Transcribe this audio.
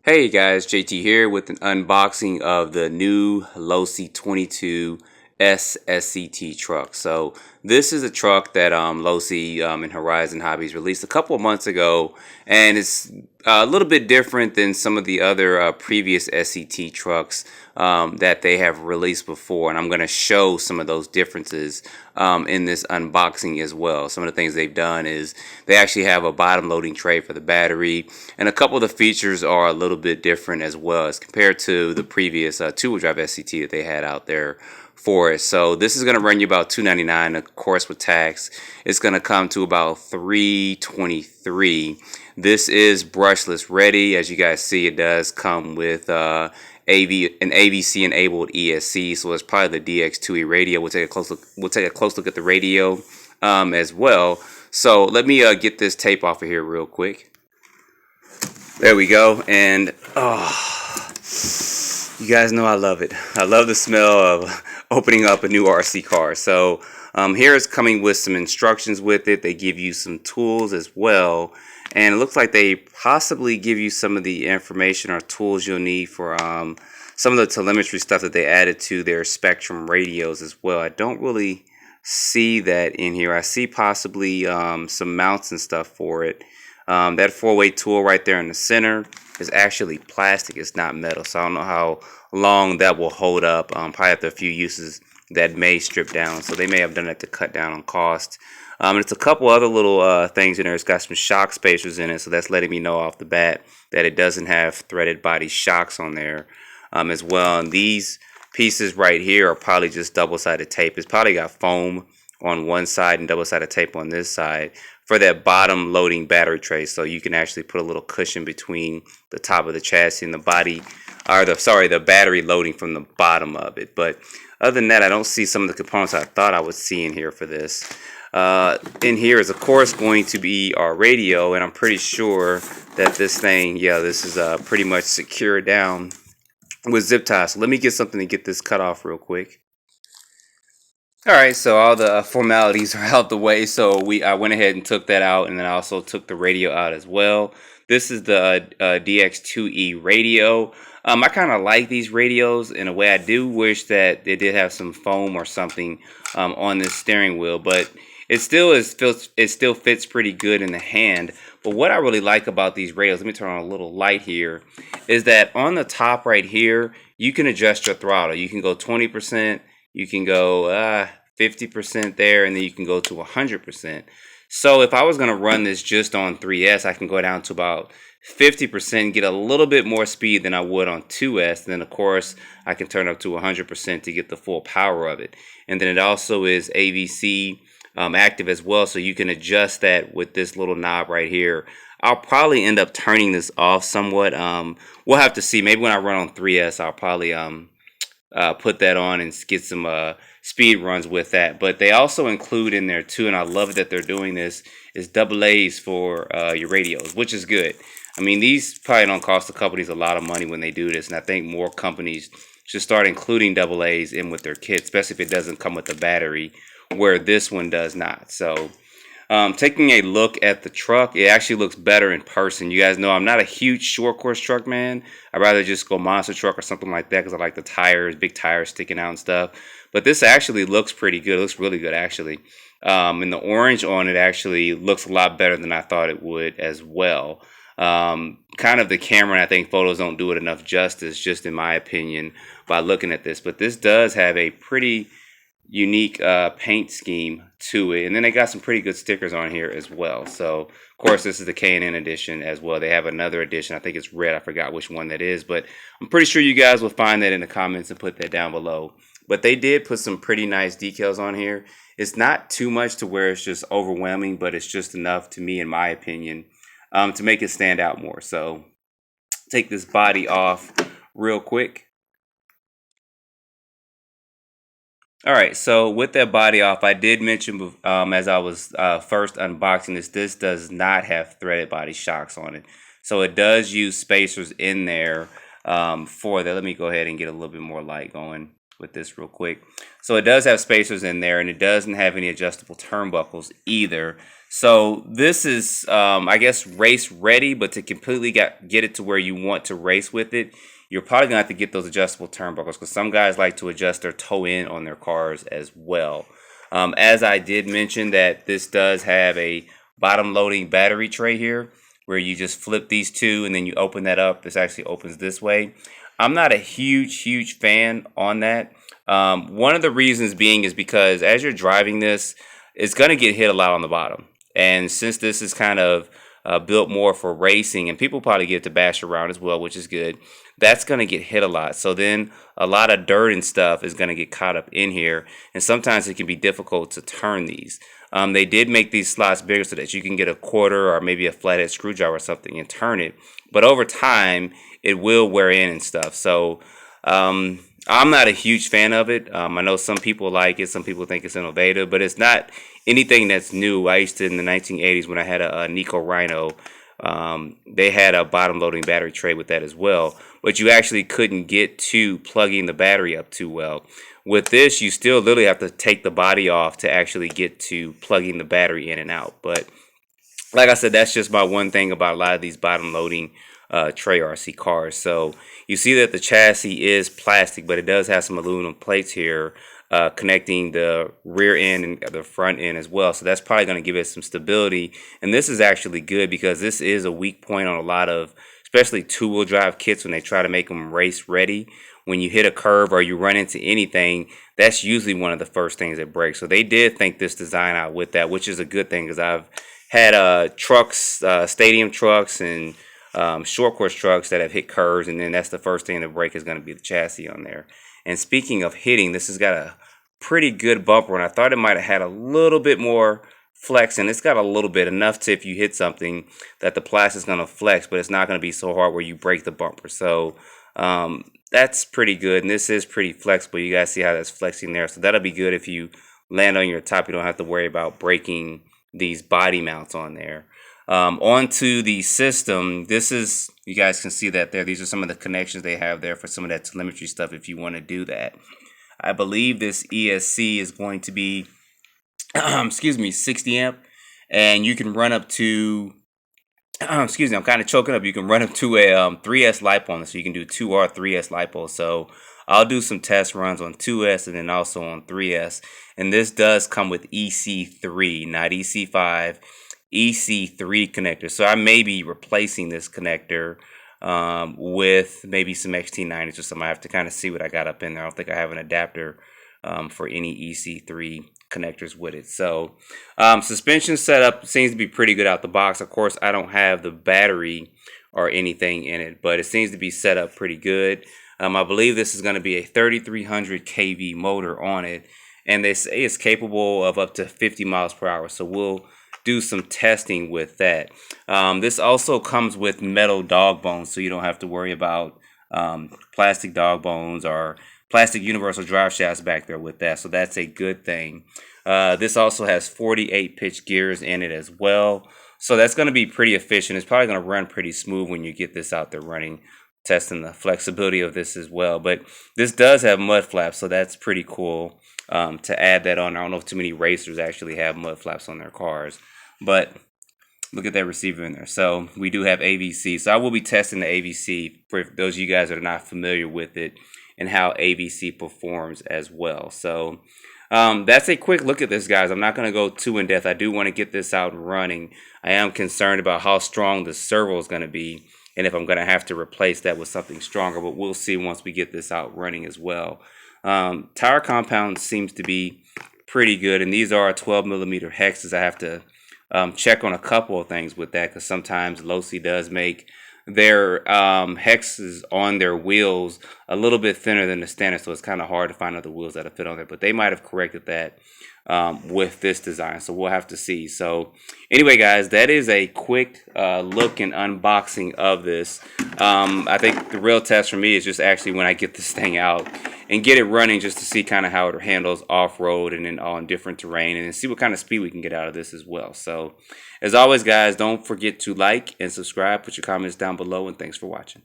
Hey guys, JT here with an unboxing of the new Losi 22 SCT truck. So this is a truck that Losi and Horizon Hobbies released a couple of months ago, and it's a little bit different than some of the other previous SCT trucks that they have released before, and I'm going to show some of those differences in this unboxing as well. Some of the things they've done is they actually have a bottom loading tray for the battery, and a couple of the features are a little bit different as well as compared to the previous two-wheel drive SCT that they had out there for it. So this is going to run you about $299. Of course, with tax, it's going to come to about $323. This is brushless ready. As you guys see, it does come with an AVC enabled ESC, so it's probably the DX2E radio. We'll take a close look at the radio as well. So let me get this tape off of here real quick. There we go, and you guys know I love it. I love the smell of opening up a new RC car. So here it's coming with some instructions with it. They give you some tools as well. And it looks like they possibly give you some of the information or tools you'll need for some of the telemetry stuff that they added to their Spectrum radios as well. I don't really see that in here. I see possibly some mounts and stuff for it. That 4-way tool right there in the center is actually plastic. It's not metal. So I don't know how long that will hold up. Probably after a few uses that may strip down. So they may have done that to cut down on cost. It's a couple other little things in there. It's got some shock spacers in it, so that's letting me know off the bat that it doesn't have threaded body shocks on there as well. And these pieces right here are probably just double-sided tape. It's probably got foam on one side and double-sided tape on this side for that bottom loading battery tray, so you can actually put a little cushion between the top of the chassis and the body, or the battery loading from the bottom of it. But other than that, I don't see some of the components I thought I would see in here for this. In here is of course going to be our radio, and I'm pretty sure that this thing, this is pretty much secured down with zip ties. So let me get something to get this cut off real quick. Alright, so all the formalities are out the way, so I went ahead and took that out, and then I also took the radio out as well. This is the DX2E radio. I kind of like these radios in a way. I do wish that they did have some foam or something on this steering wheel, but it still fits pretty good in the hand. But what I really like about these radios, let me turn on a little light here, is that on the top right here, you can adjust your throttle. You can go 20%, you can go 50% there, and then you can go to 100%. So if I was going to run this just on 3S, I can go down to about 50%, get a little bit more speed than I would on 2S. And then, of course, I can turn up to 100% to get the full power of it. And then it also is AVC active as well, so you can adjust that with this little knob right here. I'll probably end up turning this off somewhat. We'll have to see. Maybe when I run on 3S, I'll probably put that on and get some speed runs with that. But they also include in there too, and I love that they're doing this, is AA's for your radios, which is good. I mean, these probably don't cost the companies a lot of money when they do this, and I think more companies should start including AA's in with their kits, especially if it doesn't come with the battery, where this one does not. So taking a look at the truck, it actually looks better in person. You guys know I'm not a huge short course truck man. I'd rather just go monster truck or something like that because I like the tires, big tires sticking out and stuff. But this actually looks pretty good. It looks really good actually. And the orange on it actually looks a lot better than I thought it would as well. Kind of the camera and I think photos don't do it enough justice, just in my opinion, by looking at this. But this does have a pretty unique paint scheme to it, and then they got some pretty good stickers on here as well. So of course this is the K&N edition as well. They have another edition, I think it's red, I forgot which one that is, but I'm pretty sure you guys will find that in the comments and put that down below. But they did put some pretty nice decals on here. It's not too much to where it's just overwhelming, but it's just enough to me, in my opinion, to make it stand out more. So take this body off real quick. Alright, so with that body off, I did mention as I was first unboxing this does not have threaded body shocks on it. So it does use spacers in there for that. Let me go ahead and get a little bit more light going with this real quick. So it does have spacers in there, and it doesn't have any adjustable turnbuckles either. So this is, I guess, race ready, but to completely get it to where you want to race with it, you're probably going to have to get those adjustable turnbuckles, because some guys like to adjust their toe in on their cars as well. As I did mention, that this does have a bottom loading battery tray here, where you just flip these two and then you open that up. This actually opens this way. I'm not a huge fan on that. One of the reasons being is because as you're driving this, it's going to get hit a lot on the bottom. And since this is kind of built more for racing, and people probably get to bash around as well, which is good, that's going to get hit a lot. So then a lot of dirt and stuff is going to get caught up in here, and sometimes it can be difficult to turn these. They did make these slots bigger so that you can get a quarter or maybe a flathead screwdriver or something and turn it, but over time it will wear in and stuff. So I'm not a huge fan of it. I know some people like it, some people think it's innovative, but it's not anything that's new. I used to, in the 1980s, when I had a Nico Rhino, they had a bottom loading battery tray with that as well, but you actually couldn't get to plugging the battery up too well. With this, you still literally have to take the body off to actually get to plugging the battery in and out. But like I said, that's just my one thing about a lot of these bottom loading tray RC cars. So you see that the chassis is plastic, but it does have some aluminum plates here connecting the rear end and the front end as well. So that's probably going to give it some stability. And this is actually good, because this is a weak point on a lot of, especially two-wheel drive kits, when they try to make them race ready. When you hit a curve or you run into anything, that's usually one of the first things that breaks. So they did think this design out with that, which is a good thing, because I've had trucks, stadium trucks and short course trucks that have hit curves, and then that's the first thing to break is going to be the chassis on there. And speaking of hitting, this has got a pretty good bumper, and I thought it might have had a little bit more flex, and it's got a little bit, enough to, if you hit something, that the plastic's going to flex, but it's not going to be so hard where you break the bumper. So that's pretty good, and this is pretty flexible. You guys see how that's flexing there, so that'll be good if you land on your top. You don't have to worry about breaking these body mounts on there. Onto the system, this is, you guys can see that there, these are some of the connections they have there for some of that telemetry stuff if you want to do that. I believe this ESC is going to be excuse me, 60 amp, and you can run up to excuse me, I'm kind of choking up. You can run up to a 3S LiPo on this, so you can do 2R 3S LiPo. So I'll do some test runs on 2S and then also on 3S. And this does come with EC3, not EC5, EC3 connector. So I may be replacing this connector with maybe some XT90s or something. I have to kind of see what I got up in there. I don't think I have an adapter for any EC3 connectors with it. So suspension setup seems to be pretty good out the box. Of course, I don't have the battery or anything in it, but it seems to be set up pretty good. I believe this is going to be a 3300 kV motor on it, and they say it's capable of up to 50 miles per hour. So we'll do some testing with that. This also comes with metal dog bones, so you don't have to worry about plastic dog bones or plastic universal drive shafts back there with that. So that's a good thing. This also has 48 pitch gears in it as well. So that's going to be pretty efficient. It's probably going to run pretty smooth when you get this out there running, testing the flexibility of this as well. But this does have mud flaps, so that's pretty cool to add that on. I don't know if too many racers actually have mud flaps on their cars, but look at that receiver in there. So we do have AVC. So I will be testing the AVC for those of you guys that are not familiar with it and how AVC performs as well. So that's a quick look at this, guys. I'm not going to go too in depth. I do want to get this out and running. I am concerned about how strong the servo is going to be and if I'm going to have to replace that with something stronger, but we'll see once we get this out running as well. Tire compound seems to be pretty good, and these are 12 millimeter hexes. I have to check on a couple of things with that, because sometimes Losi does make their hexes on their wheels a little bit thinner than the standard, so it's kind of hard to find other wheels that'll fit on there, but they might have corrected that with this design, so we'll have to see. So anyway, guys, that is a quick look and unboxing of this. I think the real test for me is just actually when I get this thing out and get it running, just to see kind of how it handles off-road and then on different terrain, and then see what kind of speed we can get out of this as well. So as always, guys, don't forget to like and subscribe, put your comments down below, and thanks for watching.